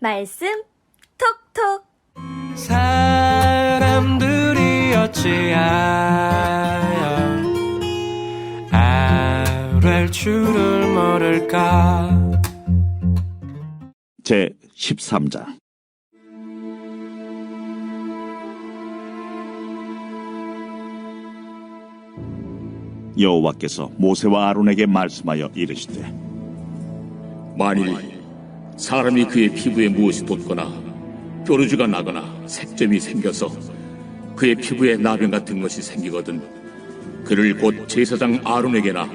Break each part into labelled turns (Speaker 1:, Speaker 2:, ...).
Speaker 1: 말씀 톡톡.
Speaker 2: 사람들이 어찌하여 아랠 줄을 모를까.
Speaker 3: 제 13장. 여호와께서 모세와 아론에게 말씀하여 이르시되,
Speaker 4: 만일 사람이 그의 피부에 무엇이 돋거나 뾰루지가 나거나 색점이 생겨서 그의 피부에 나병 같은 것이 생기거든 그를 곧 제사장 아론에게나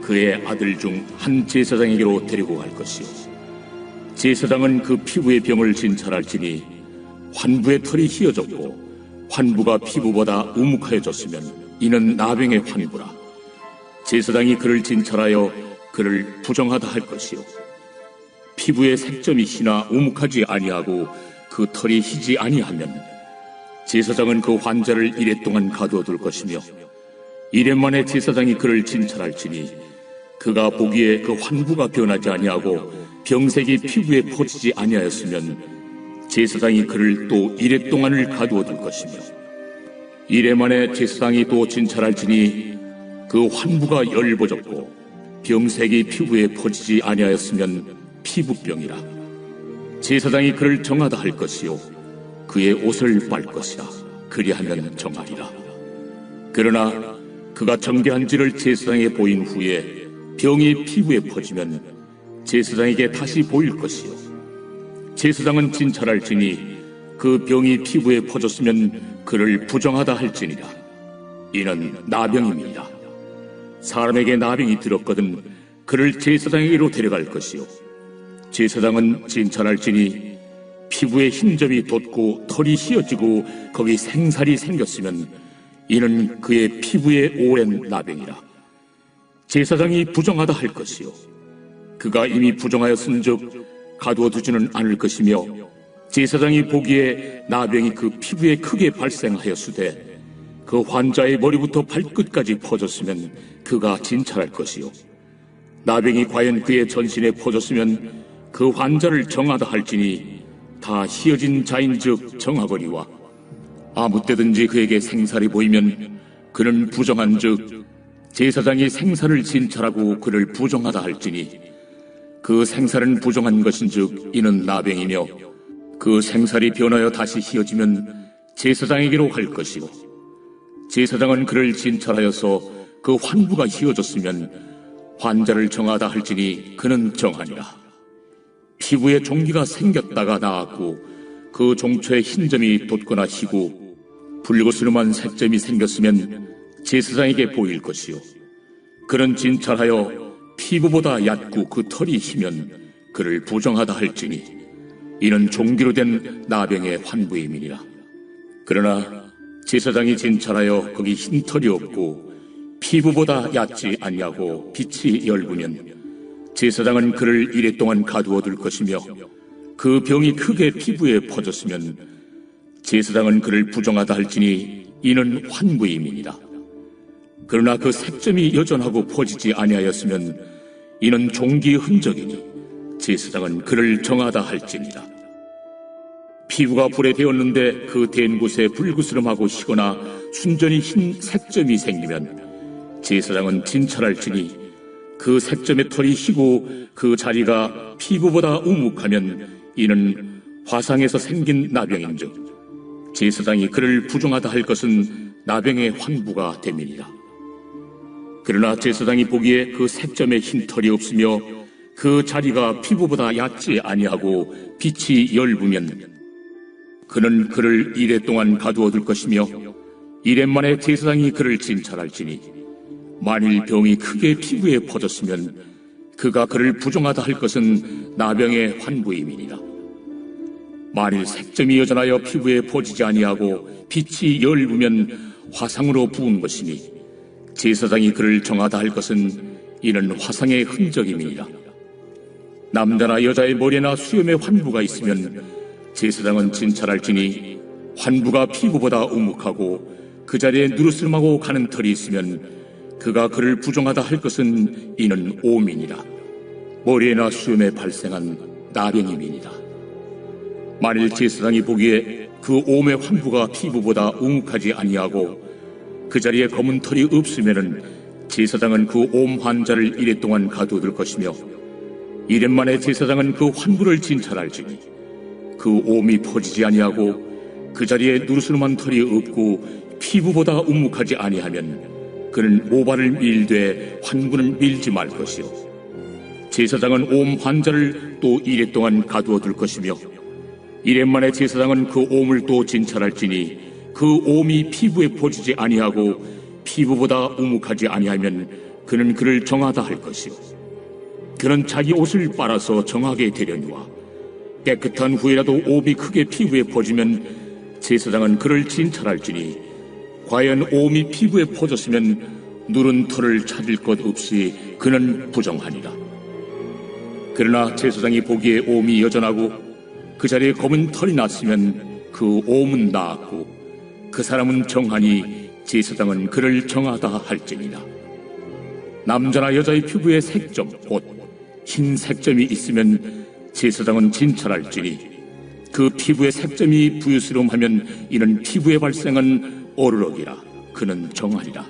Speaker 4: 그의 아들 중 한 제사장에게로 데리고 갈 것이요, 제사장은 그 피부의 병을 진찰할지니 환부의 털이 휘어졌고 환부가 피부보다 우묵하여졌으면 이는 나병의 환부라. 제사장이 그를 진찰하여 그를 부정하다 할 것이요, 피부에 색점이 희나 우묵하지 아니하고 그 털이 희지 아니하면 제사장은 그 환자를 이래 동안 가두어둘 것이며, 이래 만에 제사장이 그를 진찰할지니 그가 보기에 그 환부가 변하지 아니하고 병색이 피부에 퍼지지 아니하였으면 제사장이 그를 또 이래 동안을 가두어둘 것이며, 이래 만에 제사장이 또 진찰할지니 그 환부가 열버졌고 병색이 피부에 퍼지지 아니하였으면 피부병이라. 제사장이 그를 정하다 할 것이요, 그의 옷을 빨 것이라. 그리하면 정하리라. 그러나 그가 정결한지를 제사장에 보인 후에 병이 피부에 퍼지면 제사장에게 다시 보일 것이요, 제사장은 진찰할지니 그 병이 피부에 퍼졌으면 그를 부정하다 할지니라. 이는 나병입니다. 사람에게 나병이 들었거든 그를 제사장에게로 데려갈 것이요, 제사장은 진찰할지니 피부에 흰점이 돋고 털이 휘어지고 거기 생살이 생겼으면 이는 그의 피부에 오랜 나병이라. 제사장이 부정하다 할 것이요, 그가 이미 부정하였은즉 가두어두지는 않을 것이며, 제사장이 보기에 나병이 그 피부에 크게 발생하였으되 그 환자의 머리부터 발끝까지 퍼졌으면 그가 진찰할 것이요, 나병이 과연 그의 전신에 퍼졌으면 그 환자를 정하다 할지니 다 휘어진 자인즉 정하거니와, 아무 때든지 그에게 생살이 보이면 그는 부정한즉 제사장이 생살을 진찰하고 그를 부정하다 할지니 그 생살은 부정한 것인즉 이는 나병이며, 그 생살이 변하여 다시 휘어지면 제사장에게로 갈 것이고, 제사장은 그를 진찰하여서 그 환부가 휘어졌으면 환자를 정하다 할지니 그는 정하니라. 피부에 종기가 생겼다가 나았고 그 종초에 흰점이 돋거나 희고 붉으스름한 색점이 생겼으면 제사장에게 보일 것이요, 그는 진찰하여 피부보다 얕고 그 털이 희면 그를 부정하다 할지니 이는 종기로 된 나병의 환부임이니라. 그러나 제사장이 진찰하여 거기 흰 털이 없고 피부보다 얕지 아니하고 빛이 엷으면 제사장은 그를 이래 동안 가두어둘 것이며, 그 병이 크게 피부에 퍼졌으면 제사장은 그를 부정하다 할지니 이는 환부임이니라. 그러나 그 색점이 여전하고 퍼지지 아니하였으면 이는 종기의 흔적이니 제사장은 그를 정하다 할지니라. 피부가 불에 데었는데 그 댄 곳에 불그스름하고 희거나 순전히 흰 색점이 생기면 제사장은 진찰할지니 그 색점의 털이 희고 그 자리가 피부보다 우묵하면 이는 화상에서 생긴 나병인즉 제사장이 그를 부정하다 할 것은 나병의 환부가 됨이니라. 그러나 제사장이 보기에 그 색점에 흰 털이 없으며 그 자리가 피부보다 얕지 아니하고 빛이 엷으면 그는 그를 이래 동안 가두어둘 것이며, 이래 만에 제사장이 그를 진찰할지니 만일 병이 크게 피부에 퍼졌으면 그가 그를 부정하다 할 것은 나병의 환부임이니라. 만일 색점이 여전하여 피부에 퍼지지 아니하고 빛이 엷으면 화상으로 부은 것이니 제사장이 그를 정하다 할 것은 이는 화상의 흔적임이니라. 남자나 여자의 머리나 수염에 환부가 있으면 제사장은 진찰할지니 환부가 피부보다 우묵하고 그 자리에 누르스름하고 가는 털이 있으면 그가 그를 부정하다 할 것은 이는 오민이라. 머리에나 수염에 발생한 나병임이니라. 만일 제사장이 보기에 그 옴의 환부가 피부보다 웅욱하지 아니하고 그 자리에 검은 털이 없으면은 제사장은 그 옴 환자를 이래 동안 가두어둘 것이며 이래 만에 제사장은 그 환부를 진찰할지니 그 옴이 퍼지지 아니하고 그 자리에 누르스름한 털이 없고 피부보다 웅욱하지 아니하면 그는 모발을 밀되 환부는 밀지 말 것이요 제사장은 옴 환자를 또 이래 동안 가두어둘 것이며 이래 만에 제사장은 그 옴을 또 진찰할지니 그 옴이 피부에 퍼지지 아니하고 피부보다 우묵하지 아니하면 그는 그를 정하다 할 것이요 그는 자기 옷을 빨아서 정하게 되려니와 깨끗한 후에라도 옴이 크게 피부에 퍼지면 제사장은 그를 진찰할지니 과연 옴이 피부에 퍼졌으면 누른 털을 찾을 것 없이 그는 부정하니라. 그러나 제사장이 보기에 옴이 여전하고 그 자리에 검은 털이 났으면 그 옴은 나았고 그 사람은 정하니 제사장은 그를 정하다 할지니라. 남자나 여자의 피부에 색점 곧 흰 색점이 있으면 제사장은 진찰할지니 그 피부에 색점이 부유스러움하면 이는 피부에 발생한 어르럭이라 그는 정하리라.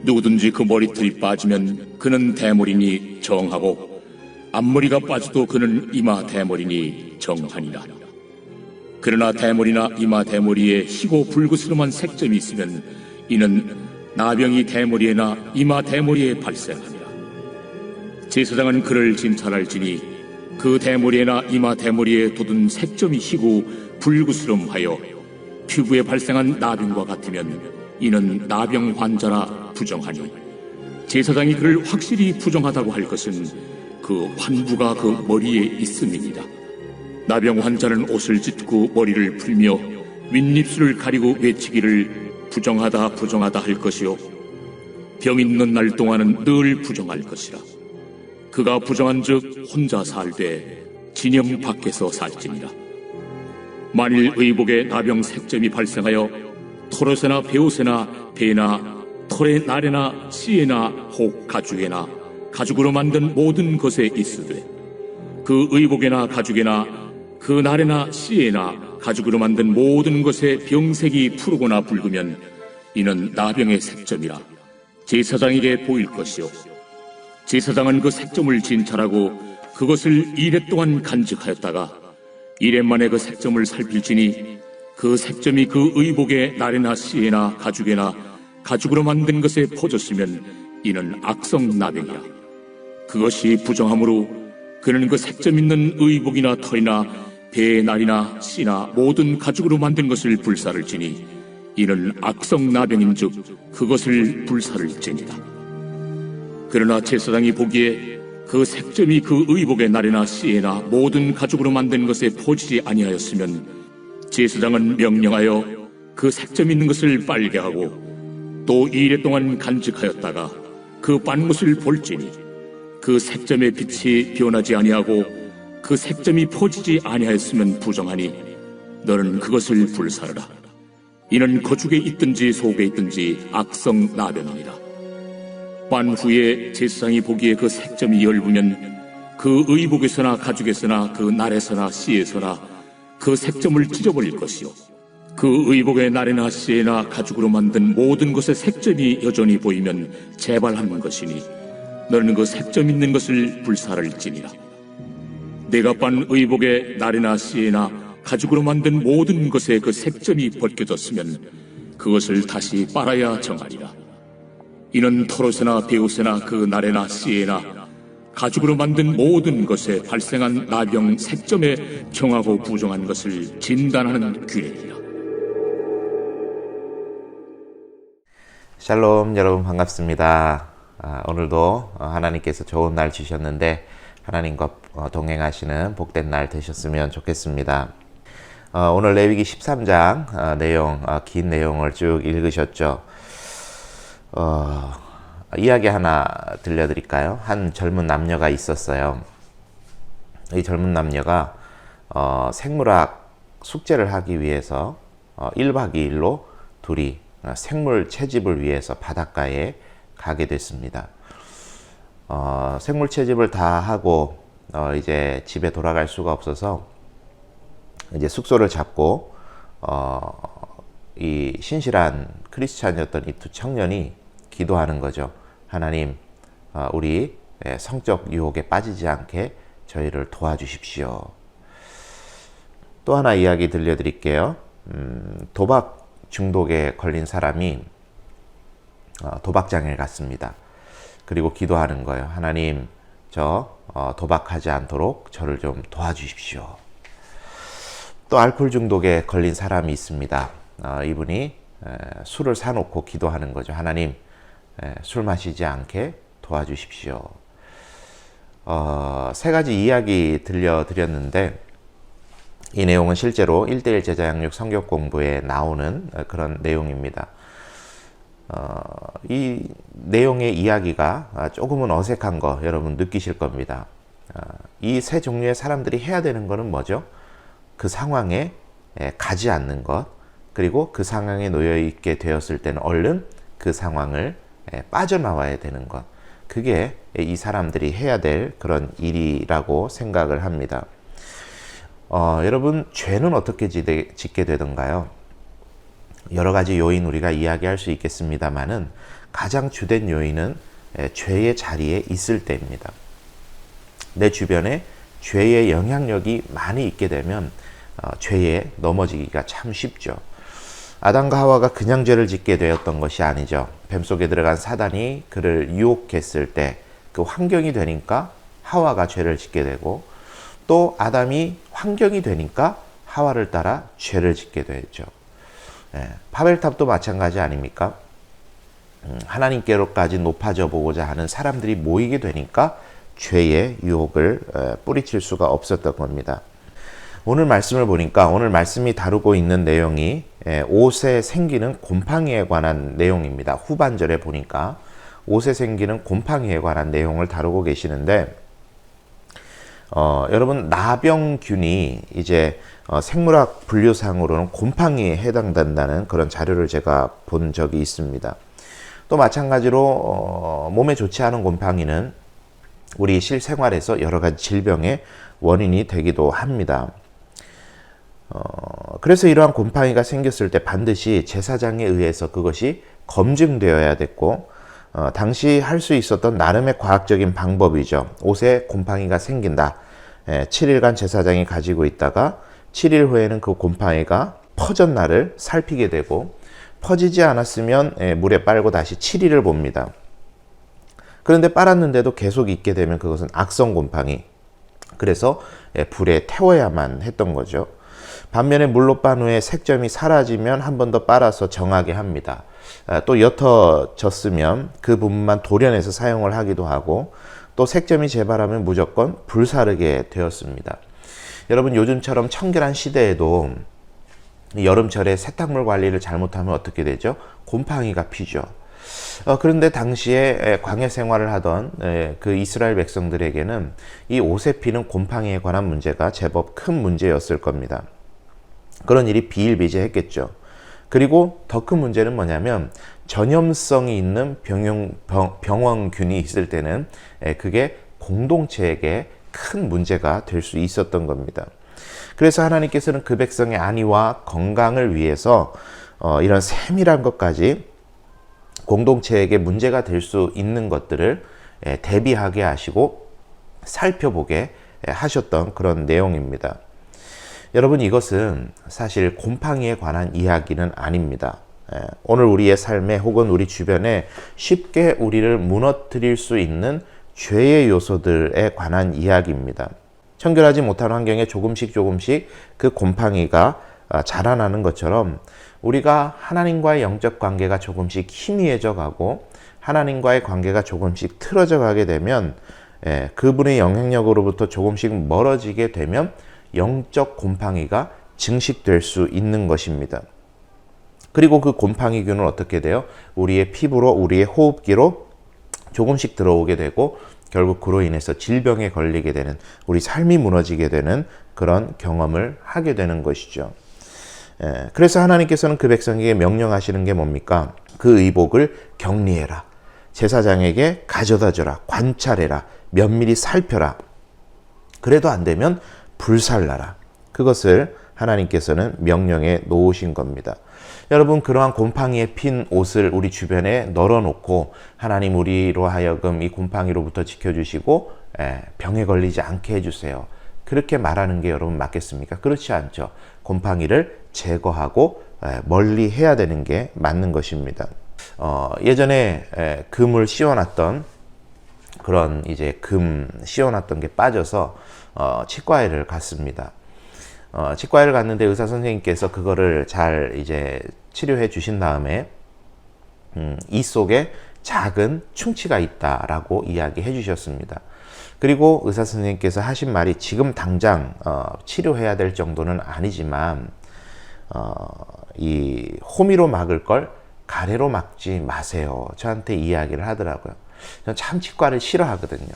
Speaker 4: 누구든지 그 머리털이 빠지면 그는 대머리니 정하고 앞머리가 빠져도 그는 이마 대머리니 정하니라. 그러나 대머리나 이마 대머리에 희고 붉으스름한 색점이 있으면 이는 나병이 대머리에나 이마 대머리에 발생하니라. 제사장은 그를 진찰할지니 그 대머리에나 이마 대머리에 돋은 색점이 희고 붉으스름하여 피부에 발생한 나병과 같으면 이는 나병 환자라 부정하니 제사장이 그를 확실히 부정하다고 할 것은 그 환부가 그 머리에 있음이니라. 나병 환자는 옷을 찢고 머리를 풀며 윗입술을 가리고 외치기를 부정하다 부정하다 할 것이요 병 있는 날 동안은 늘 부정할 것이라. 그가 부정한즉 혼자 살되 진영 밖에서 살지니라. 만일 의복에 나병 색점이 발생하여 털옷에나 베옷에나 배나 털의 날에나 씨에나 혹 가죽에나 가죽으로 만든 모든 것에 있으되 그 의복에나 가죽에나 그 날에나 씨에나 가죽으로 만든 모든 것에 병색이 푸르거나 붉으면 이는 나병의 색점이라 제사장에게 보일 것이요 제사장은 그 색점을 진찰하고 그것을 이래 동안 간직하였다가 이래 만에 그 색점을 살필지니 그 색점이 그 의복의 날에나 씨에나 가죽에나 가죽으로 만든 것에 퍼졌으면 이는 악성 나병이라. 그것이 부정하므로 그는 그 색점 있는 의복이나 털이나 배의 날이나 씨나 모든 가죽으로 만든 것을 불사를지니 이는 악성 나병인즉 그것을 불사를지니라. 그러나 제사장이 보기에 그 색점이 그 의복의 날에나 씨에나 모든 가죽으로 만든 것에 퍼지지 아니하였으면 제사장은 명령하여 그 색점 있는 것을 빨게 하고 또 이래 동안 간직하였다가 그 빤 것을 볼지니 그 색점의 빛이 변하지 아니하고 그 색점이 퍼지지 아니하였으면 부정하니 너는 그것을 불사르라. 이는 거죽에 있든지 속에 있든지 악성 나병이니라. 빤 후에 제사장이 보기에 그 색점이 엷으면 그 의복에서나 가죽에서나 그 날에서나 씨에서나 그 색점을 찢어버릴 것이요 그 의복의 날에나 씨에나 가죽으로 만든 모든 것의 색점이 여전히 보이면 재발하는 것이니 너는 그 색점 있는 것을 불사를지니라. 내가 빤 의복의 날에나 씨에나 가죽으로 만든 모든 것에 그 색점이 벗겨졌으면 그것을 다시 빨아야 정하리라. 이는 털옷에나 베옷에나 그 날에나 씨에나 가죽으로 만든 모든 것에 발생한 나병 색점에 정하고 부정한 것을 진단하는 규례이라.
Speaker 5: 샬롬, 여러분 반갑습니다. 오늘도 하나님께서 좋은 날 주셨는데 하나님과 동행하시는 복된 날 되셨으면 좋겠습니다. 오늘 레위기 13장 내용, 긴 내용을 쭉 읽으셨죠. 이야기 하나 들려드릴까요? 한 젊은 남녀가 있었어요. 이 젊은 남녀가 생물학 숙제를 하기 위해서 1박 2일로 둘이 생물 채집을 위해서 바닷가에 가게 됐습니다. 생물 채집을 다 하고 이제 집에 돌아갈 수가 없어서 이제 숙소를 잡고 이 신실한 크리스찬이었던 이 두 청년이 기도하는 거죠. 하나님, 우리 성적 유혹에 빠지지 않게 저희를 도와주십시오. 또 하나 이야기 들려드릴게요. 도박 중독에 걸린 사람이 도박장에 갔습니다. 그리고 기도하는 거예요. 하나님, 저 도박하지 않도록 저를 좀 도와주십시오. 또 알코올 중독에 걸린 사람이 있습니다. 이분이 술을 사놓고 기도하는 거죠. 하나님, 술 마시지 않게 도와주십시오. 세 가지 이야기 들려드렸는데 이 내용은 실제로 1:1 제자 양육 성경 공부에 나오는 그런 내용입니다. 이 내용의 이야기가 조금은 어색한 거 여러분 느끼실 겁니다. 이 세 종류의 사람들이 해야 되는 거는 뭐죠? 그 상황에 가지 않는 것, 그리고 그 상황에 놓여 있게 되었을 때는 얼른 그 상황을 빠져나와야 되는 것. 그게 이 사람들이 해야 될 그런 일이라고 생각을 합니다. 여러분, 죄는 어떻게 짓게 되던가요? 여러 가지 요인 우리가 이야기할 수 있겠습니다만은 가장 주된 요인은 죄의 자리에 있을 때입니다. 내 주변에 죄의 영향력이 많이 있게 되면 죄에 넘어지기가 참 쉽죠. 아담과 하와가 그냥 죄를 짓게 되었던 것이 아니죠. 뱀속에 들어간 사단이 그를 유혹했을 때 그 환경이 되니까 하와가 죄를 짓게 되고, 또 아담이 환경이 되니까 하와를 따라 죄를 짓게 되죠. 바벨탑도 마찬가지 아닙니까? 하나님께로까지 높아져 보고자 하는 사람들이 모이게 되니까 죄의 유혹을 뿌리칠 수가 없었던 겁니다. 오늘 말씀을 보니까 오늘 말씀이 다루고 있는 내용이 옷에 생기는 곰팡이에 관한 내용입니다. 후반절에 보니까 옷에 생기는 곰팡이에 관한 내용을 다루고 계시는데, 여러분, 나병균이 이제 생물학 분류상으로는 곰팡이에 해당된다는 그런 자료를 제가 본 적이 있습니다. 또 마찬가지로 몸에 좋지 않은 곰팡이는 우리 실생활에서 여러 가지 질병의 원인이 되기도 합니다. 그래서 이러한 곰팡이가 생겼을 때 반드시 제사장에 의해서 그것이 검증되어야 됐고, 당시 할 수 있었던 나름의 과학적인 방법이죠. 옷에 곰팡이가 생긴다. 7일간 제사장이 가지고 있다가 7일 후에는 그 곰팡이가 퍼졌나를 살피게 되고, 퍼지지 않았으면 물에 빨고 다시 7일을 봅니다. 그런데 빨았는데도 계속 있게 되면 그것은 악성 곰팡이. 그래서 불에 태워야만 했던 거죠. 반면에 물로 빤 후에 색점이 사라지면 한 번 더 빨아서 정하게 합니다. 또 옅어졌으면 그 부분만 도려내서 사용을 하기도 하고, 또 색점이 재발하면 무조건 불사르게 되었습니다. 여러분, 요즘처럼 청결한 시대에도 여름철에 세탁물 관리를 잘못하면 어떻게 되죠? 곰팡이가 피죠. 그런데 당시에 광야 생활을 하던 그 이스라엘 백성들에게는 이 옷에 피는 곰팡이에 관한 문제가 제법 큰 문제였을 겁니다. 그런 일이 비일비재했겠죠. 그리고 더 큰 문제는 뭐냐면 전염성이 있는 병원균이 있을 때는 그게 공동체에게 큰 문제가 될 수 있었던 겁니다. 그래서 하나님께서는 그 백성의 안위와 건강을 위해서 이런 세밀한 것까지 공동체에게 문제가 될 수 있는 것들을 대비하게 하시고 살펴보게 하셨던 그런 내용입니다. 여러분, 이것은 사실 곰팡이에 관한 이야기는 아닙니다. 오늘 우리의 삶에 혹은 우리 주변에 쉽게 우리를 무너뜨릴 수 있는 죄의 요소들에 관한 이야기입니다. 청결하지 못한 환경에 조금씩 그 곰팡이가 자라나는 것처럼 우리가 하나님과의 영적 관계가 조금씩 희미해져 가고 하나님과의 관계가 조금씩 틀어져 가게 되면 그분의 영향력으로부터 조금씩 멀어지게 되면 영적 곰팡이가 증식될 수 있는 것입니다. 그리고 그 곰팡이균은 어떻게 돼요? 우리의 피부로, 우리의 호흡기로 조금씩 들어오게 되고 결국 그로 인해서 질병에 걸리게 되는, 우리 삶이 무너지게 되는 그런 경험을 하게 되는 것이죠. 그래서 하나님께서는 그 백성에게 명령하시는 게 뭡니까? 그 의복을 격리해라. 제사장에게 가져다 줘라. 관찰해라. 면밀히 살펴라. 그래도 안 되면 불살라라. 그것을 하나님께서는 명령해 놓으신 겁니다. 여러분, 그러한 곰팡이에 핀 옷을 우리 주변에 널어놓고 하나님 우리로 하여금 이 곰팡이로부터 지켜주시고 병에 걸리지 않게 해주세요. 그렇게 말하는 게 여러분 맞겠습니까? 그렇지 않죠. 곰팡이를 제거하고 멀리 해야 되는 게 맞는 것입니다. 예전에 금을 씌워놨던 그런 이제 금 씌워놨던 게 빠져서 치과에를 갔습니다. 치과에를 갔는데 의사 선생님께서 그거를 잘 이제 치료해 주신 다음에 이 속에 작은 충치가 있다라고 이야기해 주셨습니다. 그리고 의사 선생님께서 하신 말이 지금 당장 치료해야 될 정도는 아니지만 이 호미로 막을 걸 가래로 막지 마세요. 저한테 이야기를 하더라고요. 저는 참 치과를 싫어하거든요.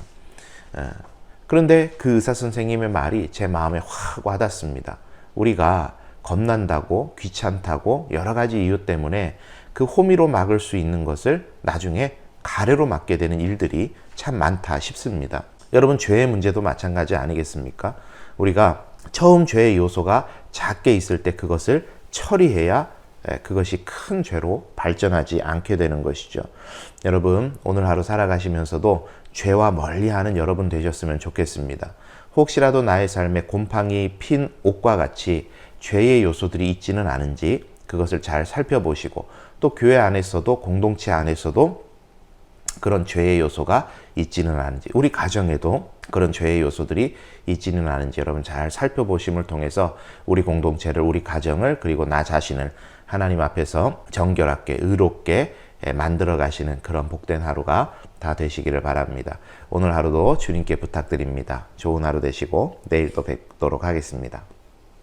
Speaker 5: 그런데 그 의사 선생님의 말이 제 마음에 확 와닿습니다. 우리가 겁난다고, 귀찮다고 여러 가지 이유 때문에 그 호미로 막을 수 있는 것을 나중에 가래로 막게 되는 일들이 참 많다 싶습니다. 여러분, 죄의 문제도 마찬가지 아니겠습니까? 우리가 처음 죄의 요소가 작게 있을 때 그것을 처리해야 그것이 큰 죄로 발전하지 않게 되는 것이죠. 여러분, 오늘 하루 살아가시면서도 죄와 멀리하는 여러분 되셨으면 좋겠습니다. 혹시라도 나의 삶에 곰팡이 핀 옷과 같이 죄의 요소들이 있지는 않은지 그것을 잘 살펴보시고, 또 교회 안에서도 공동체 안에서도 그런 죄의 요소가 있지는 않은지, 우리 가정에도 그런 죄의 요소들이 있지는 않은지 여러분 잘 살펴보심을 통해서 우리 공동체를, 우리 가정을, 그리고 나 자신을 하나님 앞에서 정결하게 의롭게 만들어 가시는 그런 복된 하루가 다 되시기를 바랍니다. 오늘 하루도 주님께 부탁드립니다. 좋은 하루 되시고 내일 또 뵙도록 하겠습니다.